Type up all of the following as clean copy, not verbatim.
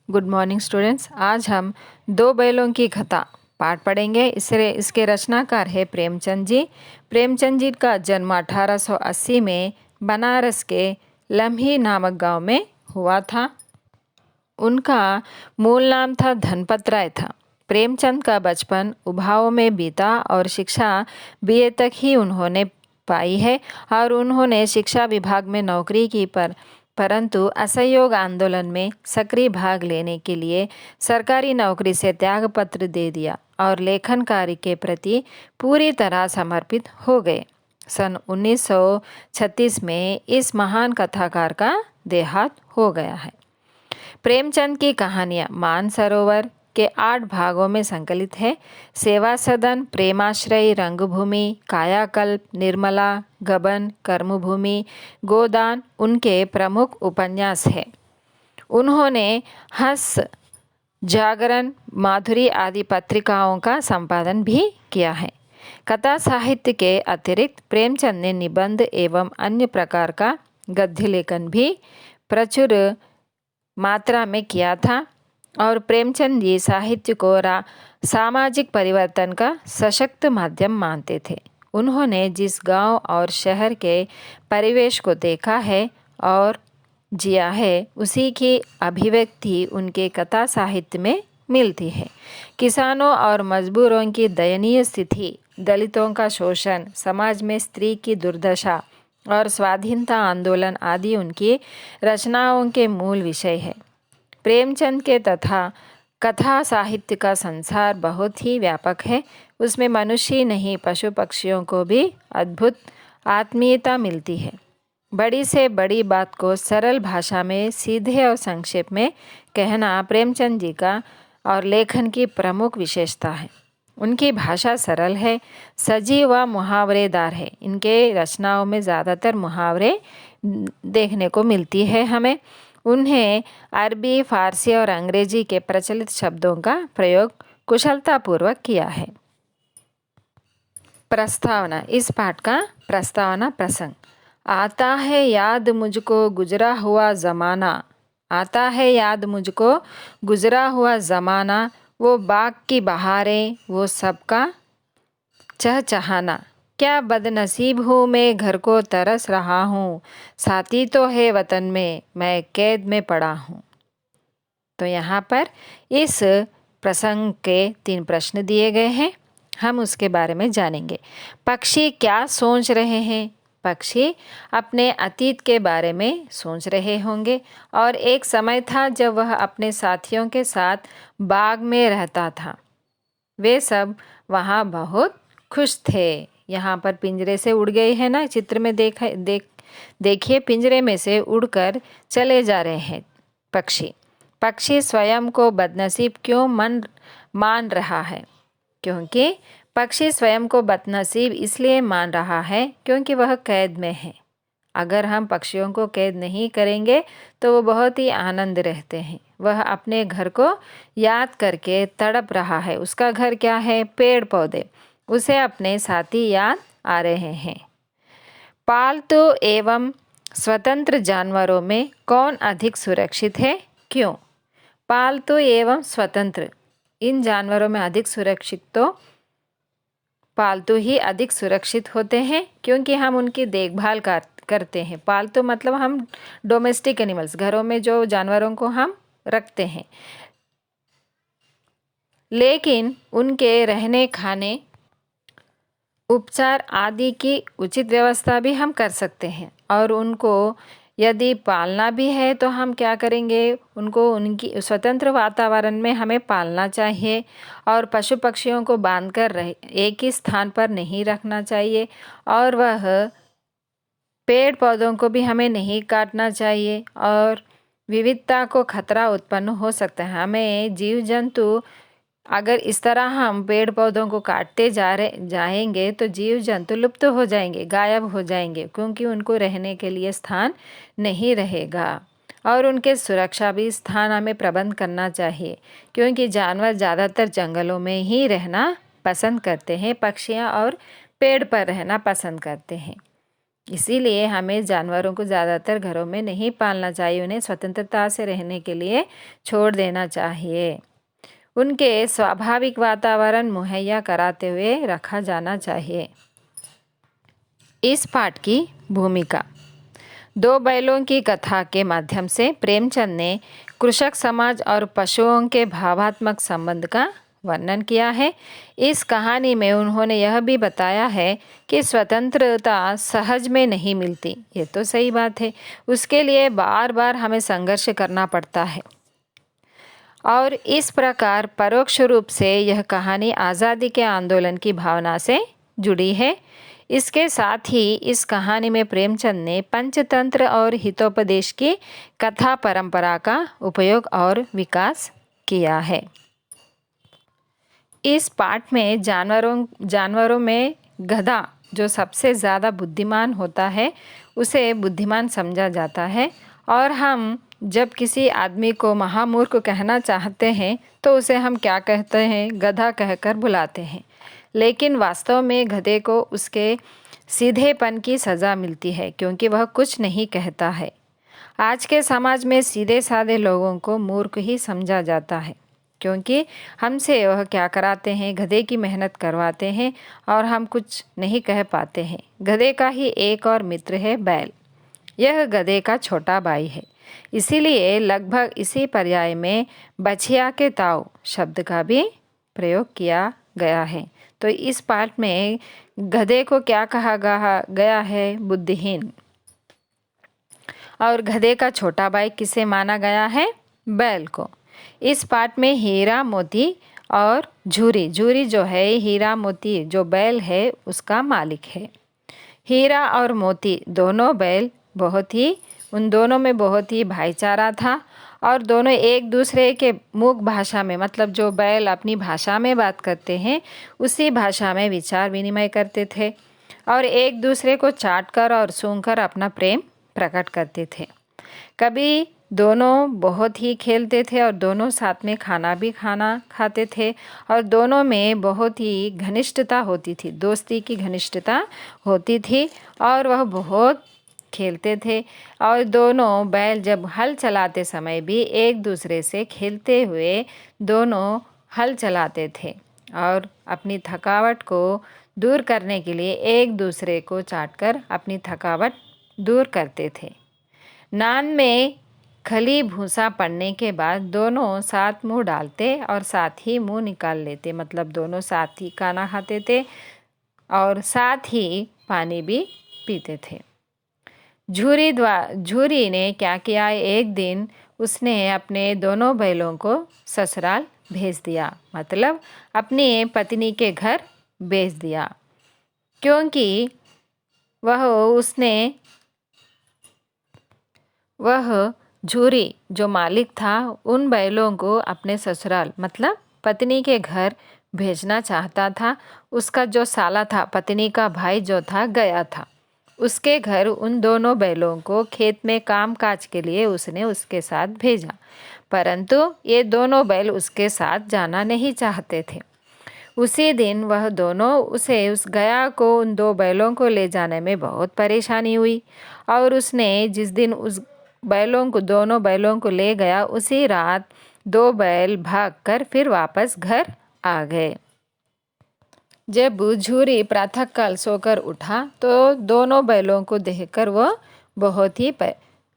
Good morning students. आज हम दो बैलों की कथा पाठ पढ़ेंगे। इसके रचनाकार है प्रेमचंद जी। प्रेमचंद जी का जन्म 1880 में बनारस के लम्ही नामक गांव में हुआ था। उनका मूल नाम था धनपत राय था। प्रेमचंद का बचपन उभाव में बीता और शिक्षा बीए तक ही उन्होंने पाई है और उन्होंने शिक्षा विभाग में नौकरी की परंतु असहयोग आंदोलन में सक्रिय भाग लेने के लिए सरकारी नौकरी से त्यागपत्र दे दिया और लेखन कार्य के प्रति पूरी तरह समर्पित हो गए। सन 1936 में इस महान कथाकार का देहांत हो गया है। प्रेमचंद की कहानियाँ मानसरोवर के 8 भागों में संकलित है। सेवा सदन, प्रेमाश्रय, रंगभूमि, कायाकल्प, निर्मला, गबन, कर्मभूमि, गोदान उनके प्रमुख उपन्यास है। उन्होंने हंस, जागरण, माधुरी आदि पत्रिकाओं का संपादन भी किया है। कथा साहित्य के अतिरिक्त प्रेमचंद ने निबंध एवं अन्य प्रकार का गद्य लेखन भी प्रचुर मात्रा में किया था और प्रेमचंद जी साहित्य को सामाजिक परिवर्तन का सशक्त माध्यम मानते थे। उन्होंने जिस गांव और शहर के परिवेश को देखा है और जिया है उसी की अभिव्यक्ति उनके कथा साहित्य में मिलती है। किसानों और मजदूरों की दयनीय स्थिति, दलितों का शोषण, समाज में स्त्री की दुर्दशा और स्वाधीनता आंदोलन आदि उनकी रचनाओं के मूल विषय है। प्रेमचंद के तथा कथा साहित्य का संसार बहुत ही व्यापक है। उसमें मनुष्य ही नहीं पशु पक्षियों को भी अद्भुत आत्मीयता मिलती है। बड़ी से बड़ी बात को सरल भाषा में सीधे और संक्षेप में कहना प्रेमचंद जी का और लेखन की प्रमुख विशेषता है। उनकी भाषा सरल है, सजी व मुहावरेदार है। इनके रचनाओं में ज़्यादातर मुहावरे देखने को मिलती है हमें। उन्हें अरबी, फारसी और अंग्रेजी के प्रचलित शब्दों का प्रयोग कुशलतापूर्वक किया है। प्रस्तावना, इस पाठ का प्रस्तावना प्रसंग। आता है याद मुझको गुजरा हुआ ज़माना, आता है याद मुझको गुजरा हुआ ज़माना, वो बाग की बहारें, वो सबका चहचहाना। क्या बदनसीब हूँ मैं, घर को तरस रहा हूँ, साथी तो है वतन में, मैं कैद में पड़ा हूँ। तो यहाँ पर इस प्रसंग के 3 प्रश्न दिए गए हैं, हम उसके बारे में जानेंगे। पक्षी क्या सोच रहे हैं? पक्षी अपने अतीत के बारे में सोच रहे होंगे और एक समय था जब वह अपने साथियों के साथ बाग में रहता था। वे सब वहाँ बहुत खुश थे। यहाँ पर पिंजरे से उड़ गए हैं ना, चित्र में देखिए पिंजरे में से उड़कर चले जा रहे हैं पक्षी। पक्षी स्वयं को बदनसीब क्यों मान रहा है? क्योंकि पक्षी स्वयं को बदनसीब इसलिए मान रहा है क्योंकि वह कैद में है। अगर हम पक्षियों को कैद नहीं करेंगे तो वो बहुत ही आनंद रहते हैं। वह अपने घर को याद करके तड़प रहा है। उसका घर क्या है? पेड़ पौधे। उसे अपने साथी याद आ रहे हैं। पालतू एवं स्वतंत्र जानवरों में कौन अधिक सुरक्षित है? क्यों? पालतू एवं स्वतंत्र, इन जानवरों में अधिक सुरक्षित तो पालतू ही अधिक सुरक्षित होते हैं क्योंकि हम उनकी देखभाल करते हैं। पालतू मतलब हम डोमेस्टिक एनिमल्स, घरों में जो जानवरों को हम रखते हैं, लेकिन उनके रहने, खाने, उपचार आदि की उचित व्यवस्था भी हम कर सकते हैं। और उनको यदि पालना भी है तो हम क्या करेंगे? उनको उनकी स्वतंत्र वातावरण में हमें पालना चाहिए और पशु पक्षियों को बांधकर एक ही स्थान पर नहीं रखना चाहिए। और वह पेड़ पौधों को भी हमें नहीं काटना चाहिए और विविधता को खतरा उत्पन्न हो सकता है। हमें जीव जंतु, अगर इस तरह हम पेड़ पौधों को काटते जाएंगे तो जीव जंतु लुप्त हो जाएंगे, गायब हो जाएंगे, क्योंकि उनको रहने के लिए स्थान नहीं रहेगा। और उनके सुरक्षा भी स्थान हमें प्रबंध करना चाहिए क्योंकि जानवर ज़्यादातर जंगलों में ही रहना पसंद करते हैं, पक्षियाँ और पेड़ पर रहना पसंद करते हैं। इसीलिए हमें जानवरों को ज़्यादातर घरों में नहीं पालना चाहिए, उन्हें स्वतंत्रता से रहने के लिए छोड़ देना चाहिए। उनके स्वाभाविक वातावरण मुहैया कराते हुए रखा जाना चाहिए। इस पाठ की भूमिका। दो बैलों की कथा के माध्यम से प्रेमचंद ने कृषक समाज और पशुओं के भावात्मक संबंध का वर्णन किया है। इस कहानी में उन्होंने यह भी बताया है कि स्वतंत्रता सहज में नहीं मिलती, ये तो सही बात है, उसके लिए बार बार हमें संघर्ष करना पड़ता है। और इस प्रकार परोक्ष रूप से यह कहानी आज़ादी के आंदोलन की भावना से जुड़ी है। इसके साथ ही इस कहानी में प्रेमचंद ने पंचतंत्र और हितोपदेश की कथा परंपरा का उपयोग और विकास किया है। इस पाठ में जानवरों में गधा जो सबसे ज़्यादा बुद्धिमान होता है उसे बुद्धिमान समझा जाता है, और हम जब किसी आदमी को महामूर्ख कहना चाहते हैं तो उसे हम क्या कहते हैं, गधा कहकर बुलाते हैं। लेकिन वास्तव में गधे को उसके सीधेपन की सज़ा मिलती है, क्योंकि वह कुछ नहीं कहता है। आज के समाज में सीधे साधे लोगों को मूर्ख ही समझा जाता है, क्योंकि हमसे वह क्या कराते हैं, गधे की मेहनत करवाते हैं और हम कुछ नहीं कह पाते हैं। गधे का ही एक और मित्र है बैल, यह गधे का छोटा भाई है। इसीलिए लगभग इसी पर्याय में बछिया के ताऊ शब्द का भी प्रयोग किया गया है। तो इस पाठ में गधे को क्या कहा गया है, बुद्धिहीन। और गधे का छोटा भाई किसे माना गया है, बैल को। इस पाठ में हीरा मोती और झूरी जो है, हीरा मोती जो बैल है उसका मालिक है। हीरा और मोती दोनों बैल उन दोनों में बहुत ही भाईचारा था, और दोनों एक दूसरे के मूक भाषा में, मतलब जो बैल अपनी भाषा में बात करते हैं उसी भाषा में विचार विनिमय करते थे, और एक दूसरे को चाटकर और सूंघकर अपना प्रेम प्रकट करते थे। कभी दोनों बहुत ही खेलते थे और दोनों साथ में खाना खाते थे, और दोनों में बहुत ही घनिष्ठता होती थी, दोस्ती की घनिष्ठता होती थी, और वह बहुत खेलते थे। और दोनों बैल जब हल चलाते समय भी एक दूसरे से खेलते हुए दोनों हल चलाते थे, और अपनी थकावट को दूर करने के लिए एक दूसरे को चाटकर अपनी थकावट दूर करते थे। नान में खली भूसा पड़ने के बाद दोनों साथ मुंह डालते और साथ ही मुंह निकाल लेते, मतलब दोनों साथ ही खाना खाते थे और साथ ही पानी भी पीते थे। झूरी ने क्या किया, एक दिन उसने अपने दोनों बैलों को ससुराल भेज दिया, मतलब अपनी पत्नी के घर भेज दिया, क्योंकि वह झूरी जो मालिक था उन बैलों को अपने ससुराल मतलब पत्नी के घर भेजना चाहता था। उसका जो साला था, पत्नी का भाई जो था, गया था उसके घर। उन दोनों बैलों को खेत में काम काज के लिए उसने उसके साथ भेजा, परंतु ये दोनों बैल उसके साथ जाना नहीं चाहते थे। उसी दिन वह दोनों उस गया को उन दो बैलों को ले जाने में बहुत परेशानी हुई, और उसने जिस दिन उस दोनों बैलों को ले गया, उसी रात दो बैल भागकर फिर वापस घर आ गए। जब झूरी प्रातःकाल सोकर उठा तो दोनों बैलों को देखकर वह बहुत ही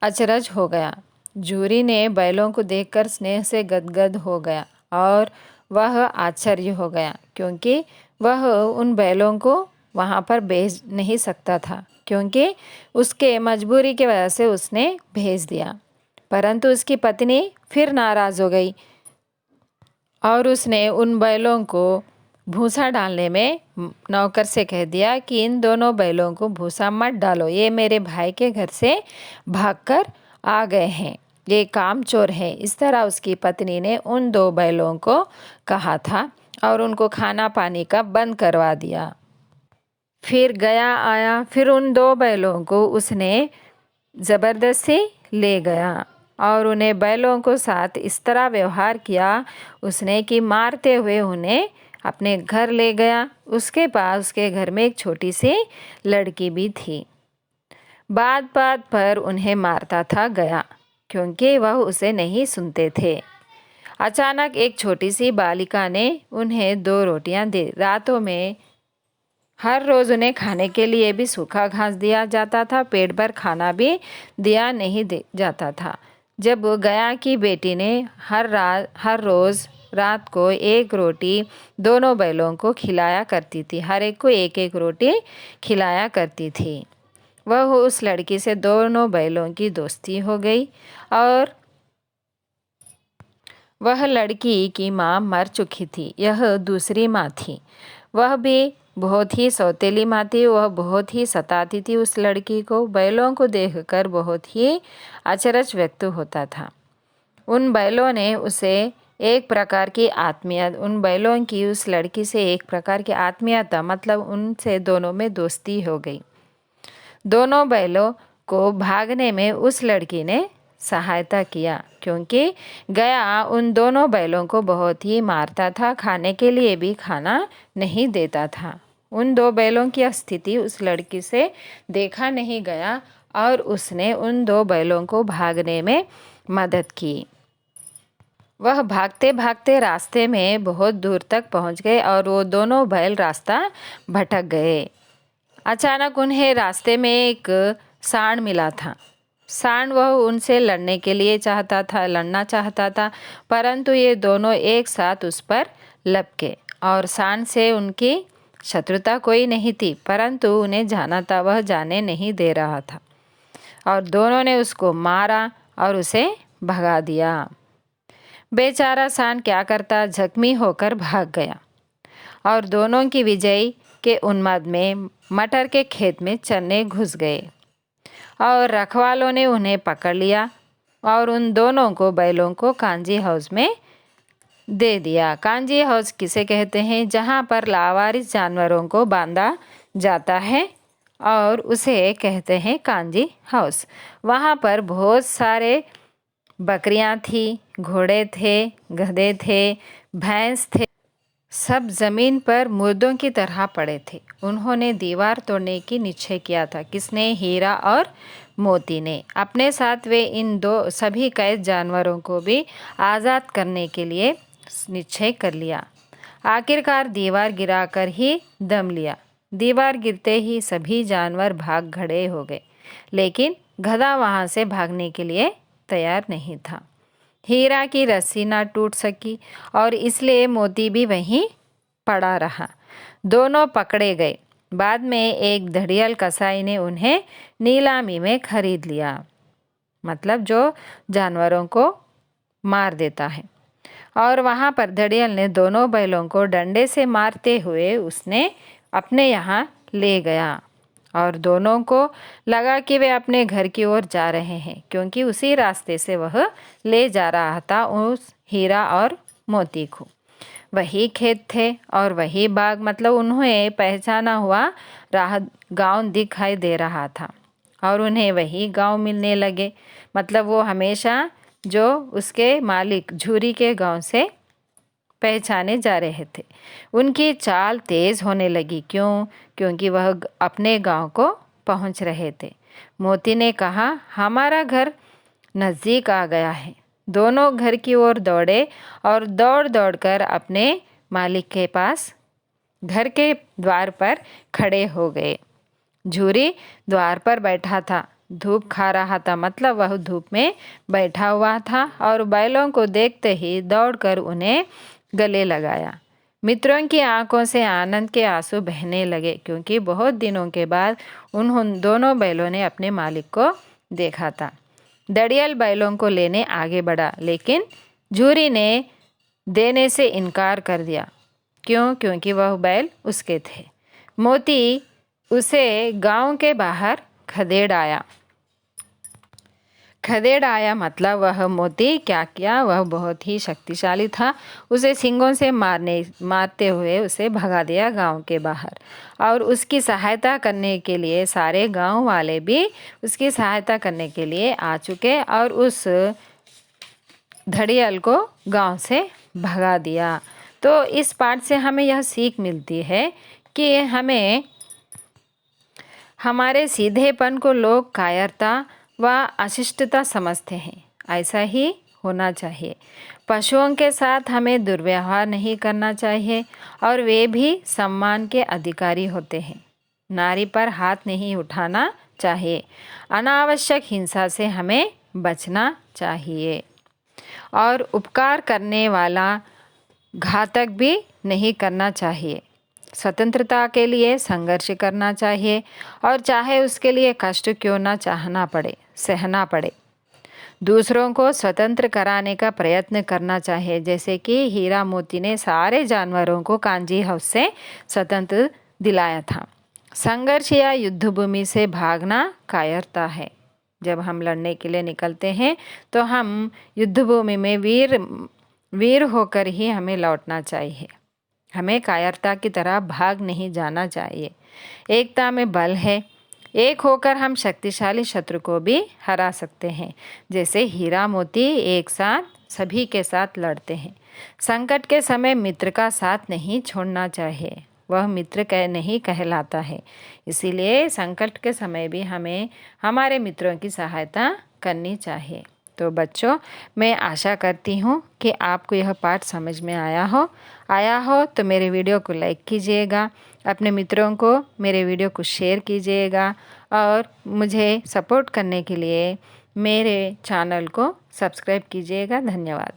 अचरज हो गया। झूरी ने बैलों को देखकर स्नेह से गदगद हो गया, और वह आश्चर्य हो गया, क्योंकि वह उन बैलों को वहाँ पर भेज नहीं सकता था, क्योंकि उसके मजबूरी की वजह से उसने भेज दिया। परंतु उसकी पत्नी फिर नाराज़ हो गई, और उसने उन बैलों को भूसा डालने में नौकर से कह दिया कि इन दोनों बैलों को भूसा मत डालो, ये मेरे भाई के घर से भागकर आ गए हैं, ये कामचोर है। इस तरह उसकी पत्नी ने उन दो बैलों को कहा था और उनको खाना पानी का बंद करवा दिया। फिर गया आया, फिर उन दो बैलों को उसने ज़बरदस्ती ले गया और उन्हें बैलों को साथ इस तरह व्यवहार किया उसने कि मारते हुए उन्हें अपने घर ले गया। उसके पास उसके घर में एक छोटी सी लड़की भी थी। बात बात पर उन्हें मारता था गया, क्योंकि वह उसे नहीं सुनते थे। अचानक एक छोटी सी बालिका ने उन्हें 2 रोटियां दी। रातों में हर रोज़ उन्हें खाने के लिए भी सूखा घास दिया जाता था, पेट भर खाना भी दिया नहीं जाता था। जब गया की बेटी ने हर रोज़ रात को 1 रोटी दोनों बैलों को खिलाया करती थी, हर एक को 1-1 रोटी खिलाया करती थी। वह उस लड़की से दोनों बैलों की दोस्ती हो गई और वह लड़की की माँ मर चुकी थी। यह दूसरी माँ थी। वह भी बहुत ही सौतेली माँ थी। वह बहुत ही सताती थी उस लड़की को। बैलों को देखकर बहुत ही अचरज व्यक्त होता था। उन बैलों ने उसे एक प्रकार की आत्मीयता, उन बैलों की उस लड़की से एक प्रकार की आत्मीयता, मतलब उनसे दोनों में दोस्ती हो गई। दोनों बैलों को भागने में उस लड़की ने सहायता किया, क्योंकि गया उन दोनों बैलों को बहुत ही मारता था, खाने के लिए भी खाना नहीं देता था। उन 2 बैलों की स्थिति उस लड़की से देखा नहीं गया और उसने उन 2 बैलों को भागने में मदद की। वह भागते भागते रास्ते में बहुत दूर तक पहुंच गए और वो दोनों बैल रास्ता भटक गए। अचानक उन्हें रास्ते में एक सांड मिला था। सांड वह उनसे लड़ना चाहता था, परंतु ये दोनों एक साथ उस पर लपके और सांड से उनकी शत्रुता कोई नहीं थी, परंतु उन्हें जाना था, वह जाने नहीं दे रहा था और दोनों ने उसको मारा और उसे भगा दिया। बेचारा सांड क्या करता, जख्मी होकर भाग गया और दोनों की विजय के उन्माद में मटर के खेत में चरने घुस गए और रखवालों ने उन्हें पकड़ लिया और उन दोनों को बैलों को कांजी हाउस में दे दिया। कांजी हाउस किसे कहते हैं? जहाँ पर लावारिस जानवरों को बांधा जाता है और उसे कहते हैं कांजी हाउस। वहाँ पर बहुत सारे बकरियाँ थी, घोड़े थे, गधे थे, भैंस थे, सब जमीन पर मुर्दों की तरह पड़े थे। उन्होंने दीवार तोड़ने की निश्चय किया था। किसने? हीरा और मोती ने। अपने साथ वे इन सभी कैद जानवरों को भी आज़ाद करने के लिए निश्चय कर लिया। आखिरकार दीवार गिराकर ही दम लिया। दीवार गिरते ही सभी जानवर भाग खड़े हो गए, लेकिन गधा वहाँ से भागने के लिए तैयार नहीं था। हीरा की रस्सी ना टूट सकी और इसलिए मोती भी वहीं पड़ा रहा। दोनों पकड़े गए। बाद में एक धड़ियल कसाई ने उन्हें नीलामी में खरीद लिया, मतलब जो जानवरों को मार देता है। और वहाँ पर धड़ियल ने दोनों बैलों को डंडे से मारते हुए उसने अपने यहाँ ले गया और दोनों को लगा कि वे अपने घर की ओर जा रहे हैं, क्योंकि उसी रास्ते से वह ले जा रहा था उस हीरा और मोती को। वही खेत थे और वही बाग, मतलब उन्हें पहचाना हुआ गांव दिखाई दे रहा था और उन्हें वही गांव मिलने लगे। मतलब वो हमेशा जो उसके मालिक झूरी के गांव से पहचाने जा रहे थे। उनकी चाल तेज़ होने लगी। क्यों? क्योंकि वह अपने गांव को पहुंच रहे थे। मोती ने कहा, हमारा घर नज़दीक आ गया है। दोनों घर की ओर दौड़े और दौड़ दौड़ कर अपने मालिक के पास घर के द्वार पर खड़े हो गए। झूरी द्वार पर बैठा था, धूप खा रहा था, मतलब वह धूप में बैठा हुआ था और बैलों को देखते ही दौड़कर उन्हें गले लगाया। मित्रों की आंखों से आनंद के आंसू बहने लगे, क्योंकि बहुत दिनों के बाद उन दोनों बैलों ने अपने मालिक को देखा था। धड़ियल बैलों को लेने आगे बढ़ा, लेकिन झूरी ने देने से इनकार कर दिया। क्यों? क्योंकि वह बैल उसके थे। मोती उसे गांव के बाहर खदेड़ आया, मतलब वह मोती क्या किया, वह बहुत ही शक्तिशाली था। उसे सींगों से मारते हुए उसे भगा दिया गांव के बाहर। और उसकी सहायता करने के लिए सारे गांव वाले भी उसकी सहायता करने के लिए आ चुके और उस धड़ियल को गांव से भगा दिया। तो इस पाठ से हमें यह सीख मिलती है कि हमें हमारे सीधेपन को लोग कायरता व अशिष्टता समझते हैं। ऐसा ही होना चाहिए। पशुओं के साथ हमें दुर्व्यवहार नहीं करना चाहिए और वे भी सम्मान के अधिकारी होते हैं। नारी पर हाथ नहीं उठाना चाहिए। अनावश्यक हिंसा से हमें बचना चाहिए और उपकार करने वाला घातक भी नहीं करना चाहिए। स्वतंत्रता के लिए संघर्ष करना चाहिए और चाहे उसके लिए कष्ट क्यों ना सहना पड़े। दूसरों को स्वतंत्र कराने का प्रयत्न करना चाहिए, जैसे कि हीरा मोती ने सारे जानवरों को कांजी हाउस से स्वतंत्र दिलाया था। संघर्ष या युद्ध भूमि से भागना कायरता है। जब हम लड़ने के लिए निकलते हैं तो हम युद्ध भूमि में वीर होकर ही हमें लौटना चाहिए। हमें कायरता की तरह भाग नहीं जाना चाहिए। एकता में बल है। एक होकर हम शक्तिशाली शत्रु को भी हरा सकते हैं, जैसे हीरा मोती एक साथ सभी के साथ लड़ते हैं। संकट के समय मित्र का साथ नहीं छोड़ना चाहिए, वह मित्र नहीं कहलाता है। इसीलिए संकट के समय भी हमें हमारे मित्रों की सहायता करनी चाहिए। तो बच्चों, मैं आशा करती हूँ कि आपको यह पाठ समझ में आया हो तो मेरे वीडियो को लाइक कीजिएगा, अपने मित्रों को मेरे वीडियो को शेयर कीजिएगा और मुझे सपोर्ट करने के लिए मेरे चैनल को सब्सक्राइब कीजिएगा। धन्यवाद।